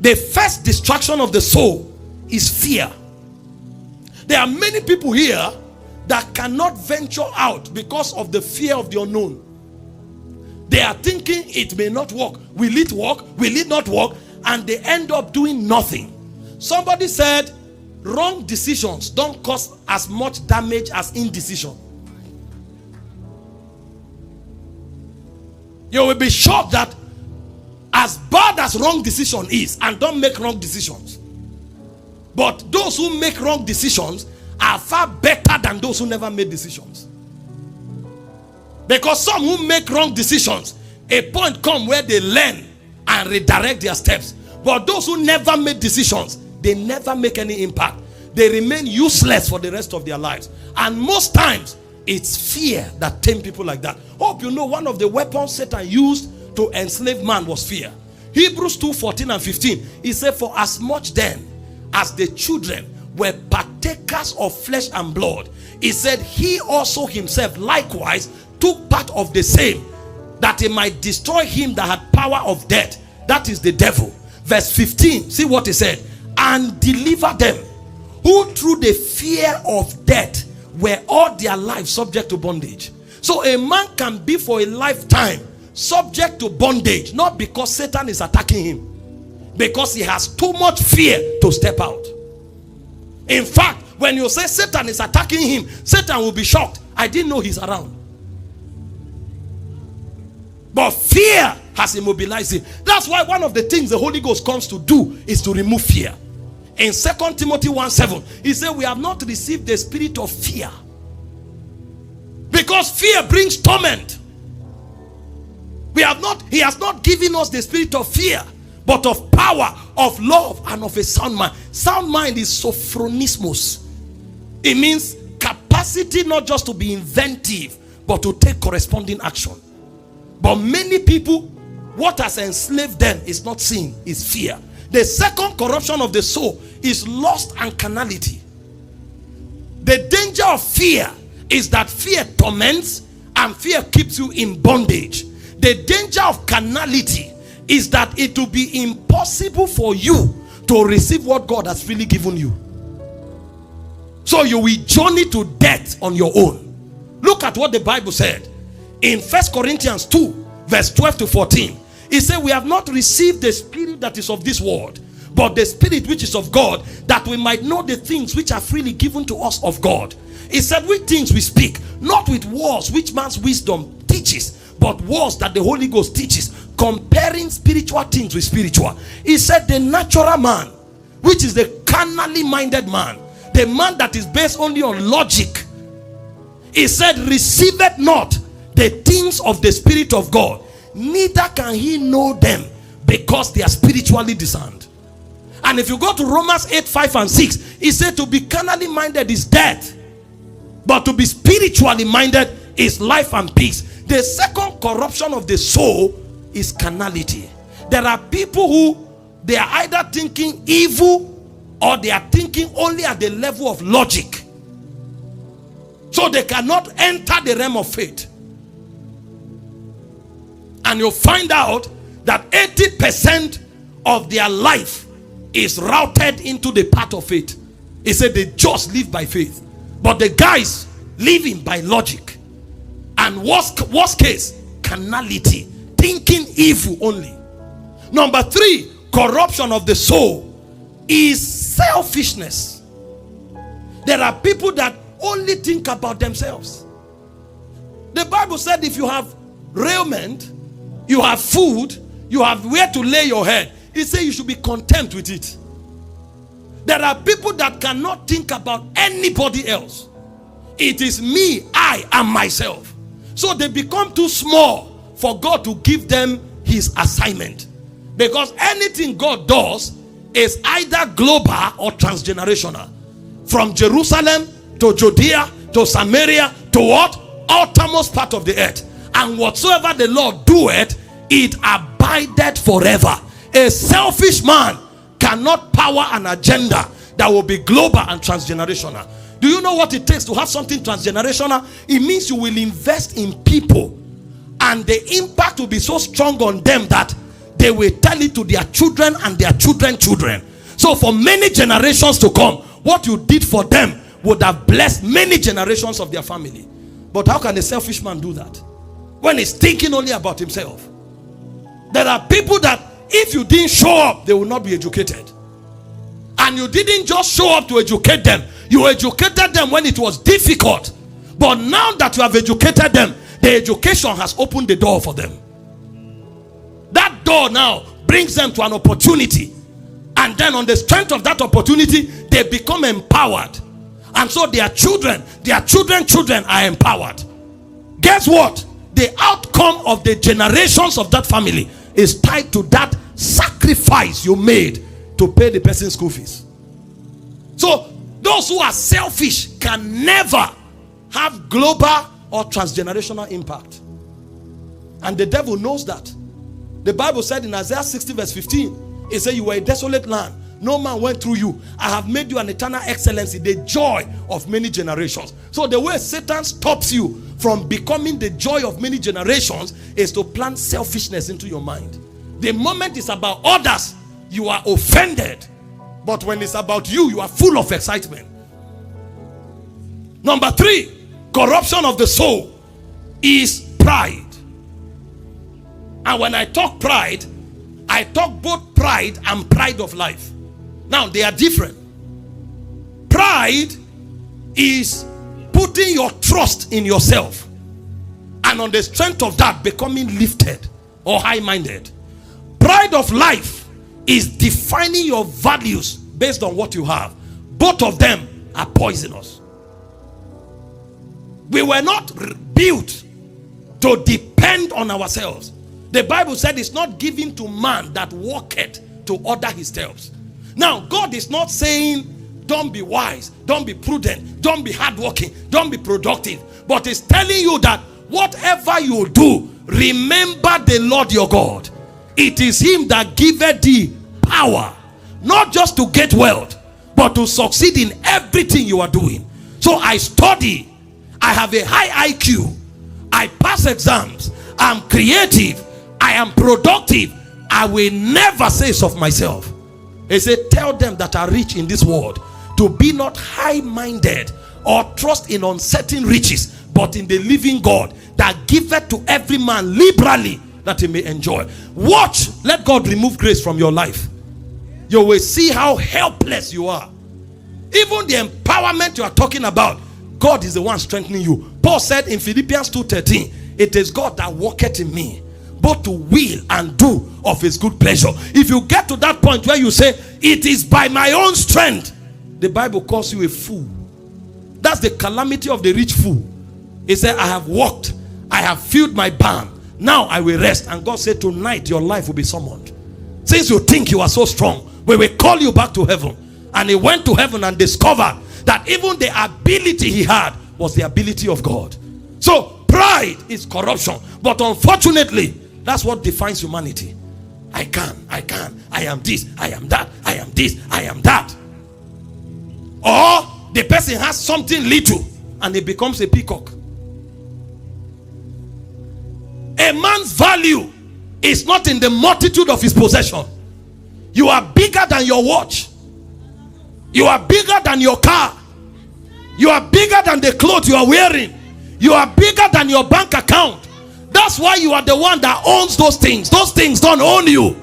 The first distraction of the soul is fear. There are many people here that cannot venture out because of the fear of the unknown. They are thinking it may not work. Will it work? Will it not work? And they end up doing nothing. Somebody said, wrong decisions don't cause as much damage as indecision. You will be shocked that as bad as wrong decision is, and don't make wrong decisions, but those who make wrong decisions are far better than those who never made decisions. Because some who make wrong decisions, a point comes where they learn and redirect their steps. But those who never made decisions, they never make any impact. They remain useless for the rest of their lives. And most times, it's fear that tame people like that. Hope you know one of the weapons Satan used to enslave man was fear. Hebrews 2:14 and 15. He said, for as much then as the children were partakers of flesh and blood, he said, he also himself likewise took part of the same, that he might destroy him that had power of death, that is the devil. Verse 15, see what he said, and deliver them who through the fear of death were all their life subject to bondage. So a man can be for a lifetime subject to bondage, not because Satan is attacking him, because he has too much fear to step out. In fact, when you say Satan is attacking him, Satan will be shocked. I didn't know he's around. But fear has immobilized him. That's why one of the things the Holy Ghost comes to do is to remove fear. In 2 Timothy 1:7, he said, we have not received the spirit of fear. Because fear brings torment. He has not given us the spirit of fear, but of power, of love, and of a sound mind. Sound mind is sophronismus. It means capacity not just to be inventive, but to take corresponding action. But many people, what has enslaved them is not sin, is fear. The second corruption of the soul is lust and carnality. The danger of fear is that fear torments and fear keeps you in bondage. The danger of carnality is that it will be impossible for you to receive what God has freely given you. So you will journey to death on your own. Look at what the Bible said in 1 Corinthians 2 verse 12 to 14. He said, we have not received the spirit that is of this world, but the spirit which is of God, that we might know the things which are freely given to us of God. He said, with things we speak, not with words which man's wisdom teaches, but words that the Holy Ghost teaches, comparing spiritual things with spiritual. He said, the natural man, which is the carnally minded man, the man that is based only on logic, he said, receiveth not the things of the Spirit of God, neither can he know them, because they are spiritually discerned. And if you go to Romans 8:5 and 6, he said to be carnally minded is death, but to be spiritually minded is life and peace. The second corruption of the soul is carnality. There are people who, they are either thinking evil or they are thinking only at the level of logic. So they cannot enter the realm of faith. And you'll find out that 80% of their life is routed into the path of faith. He said they just live by faith, but the guys living by logic. And worst case, carnality, thinking evil only. Number 3, corruption of the soul is selfishness. There are people that only think about themselves. The Bible said if you have raiment, you have food, you have where to lay your head, it says you should be content with it. There are people that cannot think about anybody else. It is me, I, and myself. So they become too small for God to give them his assignment. Because anything God does is either global or transgenerational. From Jerusalem to Judea to Samaria to what? Uttermost part of the earth. And whatsoever the Lord doeth, it abideth forever. A selfish man cannot power an agenda that will be global and transgenerational. Do you know what it takes to have something transgenerational? It means you will invest in people, and the impact will be so strong on them that they will tell it to their children and their children's children. So for many generations to come, what you did for them would have blessed many generations of their family. But how can a selfish man do that when he's thinking only about himself? There are people that if you didn't show up, they will not be educated. And you didn't just show up to educate them. You educated them when it was difficult. But now that you have educated them, the education has opened the door for them. That door now brings them to an opportunity. And then on the strength of that opportunity, they become empowered. And so their children are empowered. Guess what? The outcome of the generations of that family is tied to that sacrifice you made to pay the person's school fees. So those who are selfish can never have global or transgenerational impact. And the devil knows that. The Bible said in Isaiah 60 verse 15, it said, you were a desolate land, no man went through you. I have made you an eternal excellency, the joy of many generations. So the way Satan stops you from becoming the joy of many generations is to plant selfishness into your mind. The moment it's about others, you are offended. But when it's about you, you are full of excitement. Number 3, corruption of the soul is pride. And when I talk pride, I talk both pride and pride of life. Now, they are different. Pride is putting your trust in yourself, and on the strength of that, becoming lifted or high-minded. Pride of life is defining your values based on what you have. Both of them are poisonous. We were not built to depend on ourselves. The Bible said it's not given to man that walketh to order his steps. Now, God is not saying don't be wise, don't be prudent, don't be hardworking, don't be productive. But it's telling you that whatever you do, remember the Lord your God. It is him that giveth thee power, not just to get wealth, but to succeed in everything you are doing. So I study, I have a high IQ, I pass exams, I'm creative, I am productive. I will never say so of myself. He said, tell them that are rich in this world to be not high-minded or trust in uncertain riches, but in the living God that giveth to every man liberally that he may enjoy. Watch, let God remove grace from your life. You will see how helpless you are. Even the empowerment you are talking about, God is the one strengthening you. Paul said in Philippians 2:13, it is God that worketh in me, both to will and do of his good pleasure. If you get to that point where you say, it is by my own strength, the Bible calls you a fool. That's the calamity of the rich fool. He said, I have walked, I have filled my barn, now I will rest. And God said, tonight your life will be summoned. Since you think you are so strong, we will call you back to heaven. And he went to heaven and discovered that even the ability he had was the ability of God. So pride is corruption. But unfortunately, that's what defines humanity. I am this, I am that, I am this, I am that. Or the person has something little and it becomes a peacock. A man's value is not in the multitude of his possession. You are bigger than your watch. You are bigger than your car. You are bigger than the clothes you are wearing. You are bigger than your bank account. That's why you are the one that owns those things. Those things don't own you.